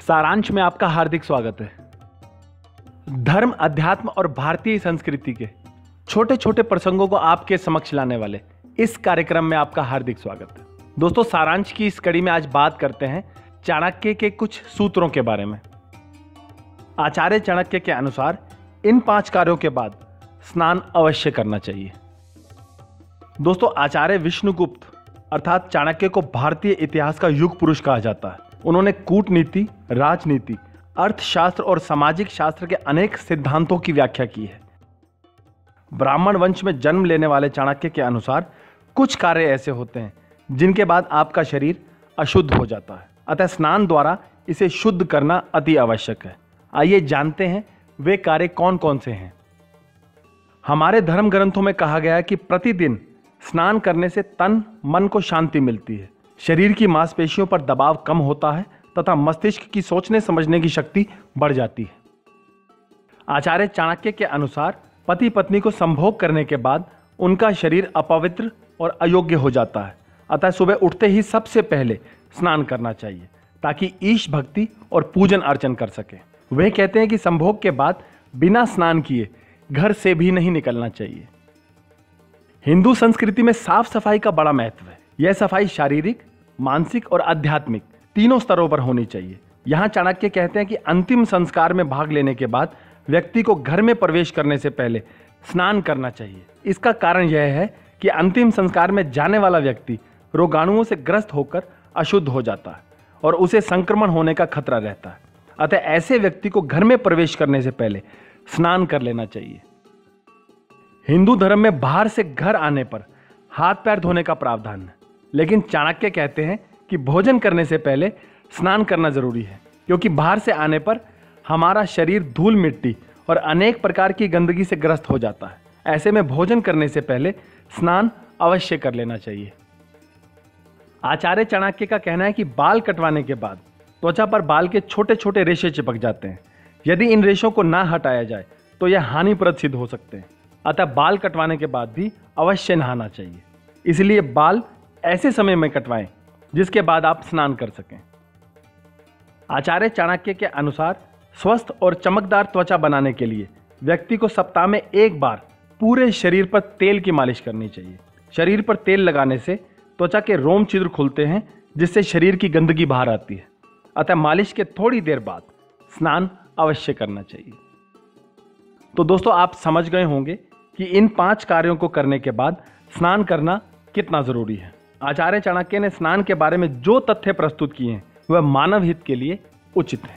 सारांश में आपका हार्दिक स्वागत है। धर्म, अध्यात्म और भारतीय संस्कृति के छोटे छोटे प्रसंगों को आपके समक्ष लाने वाले इस कार्यक्रम में आपका हार्दिक स्वागत है। दोस्तों, सारांश की इस कड़ी में आज बात करते हैं चाणक्य के कुछ सूत्रों के बारे में। आचार्य चाणक्य के अनुसार इन 5 कार्यों के बाद स्नान अवश्य करना चाहिए। दोस्तों, आचार्य विष्णुगुप्त अर्थात चाणक्य को भारतीय इतिहास का युग पुरुष कहा जाता है। उन्होंने कूटनीति, राजनीति, अर्थशास्त्र और सामाजिक शास्त्र के अनेक सिद्धांतों की व्याख्या की है। ब्राह्मण वंश में जन्म लेने वाले चाणक्य के अनुसार कुछ कार्य ऐसे होते हैं जिनके बाद आपका शरीर अशुद्ध हो जाता है, अतः स्नान द्वारा इसे शुद्ध करना अति आवश्यक है। आइए जानते हैं वे कार्य कौन कौन से हैं। हमारे धर्म ग्रंथों में कहा गया है कि प्रतिदिन स्नान करने से तन मन को शांति मिलती है, शरीर की मांसपेशियों पर दबाव कम होता है तथा मस्तिष्क की सोचने समझने की शक्ति बढ़ जाती है। आचार्य चाणक्य के अनुसार पति पत्नी को संभोग करने के बाद उनका शरीर अपवित्र और अयोग्य हो जाता है, अतः सुबह उठते ही सबसे पहले स्नान करना चाहिए ताकि ईश भक्ति और पूजन अर्चन कर सके। वे कहते हैं कि संभोग के बाद बिना स्नान किए घर से भी नहीं निकलना चाहिए। हिंदू संस्कृति में साफ सफाई का बड़ा महत्व है। यह सफाई शारीरिक, मानसिक और आध्यात्मिक तीनों स्तरों पर होनी चाहिए। यहाँ चाणक्य कहते हैं कि अंतिम संस्कार में भाग लेने के बाद व्यक्ति को घर में प्रवेश करने से पहले स्नान करना चाहिए। इसका कारण यह है कि अंतिम संस्कार में जाने वाला व्यक्ति रोगाणुओं से ग्रस्त होकर अशुद्ध हो जाता है और उसे संक्रमण होने का खतरा रहता है, अतः ऐसे व्यक्ति को घर में प्रवेश करने से पहले स्नान कर लेना चाहिए। हिंदू धर्म में बाहर से घर आने पर हाथ पैर धोने का प्रावधान है, लेकिन चाणक्य कहते हैं कि भोजन करने से पहले स्नान करना जरूरी है, क्योंकि बाहर से आने पर हमारा शरीर धूल मिट्टी और अनेक प्रकार की गंदगी से ग्रस्त हो जाता है। ऐसे में भोजन करने से पहले स्नान अवश्य कर लेना चाहिए। आचार्य चाणक्य का कहना है कि बाल कटवाने के बाद त्वचा पर बाल के छोटे छोटे रेशे चिपक जाते हैं। यदि इन रेशों को ना हटाया जाए तो यह हानिप्रद सिद्ध हो सकते हैं, अतः बाल कटवाने के बाद भी अवश्य नहाना चाहिए। इसलिए बाल ऐसे समय में कटवाएं जिसके बाद आप स्नान कर सकें। आचार्य चाणक्य के अनुसार स्वस्थ और चमकदार त्वचा बनाने के लिए व्यक्ति को सप्ताह में 1 बार पूरे शरीर पर तेल की मालिश करनी चाहिए। शरीर पर तेल लगाने से त्वचा के रोम छिद्र खुलते हैं, जिससे शरीर की गंदगी बाहर आती है, अतः मालिश के थोड़ी देर बाद स्नान अवश्य करना चाहिए। तो दोस्तों, आप समझ गए होंगे कि इन 5 कार्यों को करने के बाद स्नान करना कितना जरूरी है। आचार्य चाणक्य ने स्नान के बारे में जो तथ्य प्रस्तुत किए हैं वह मानव हित के लिए उचित है।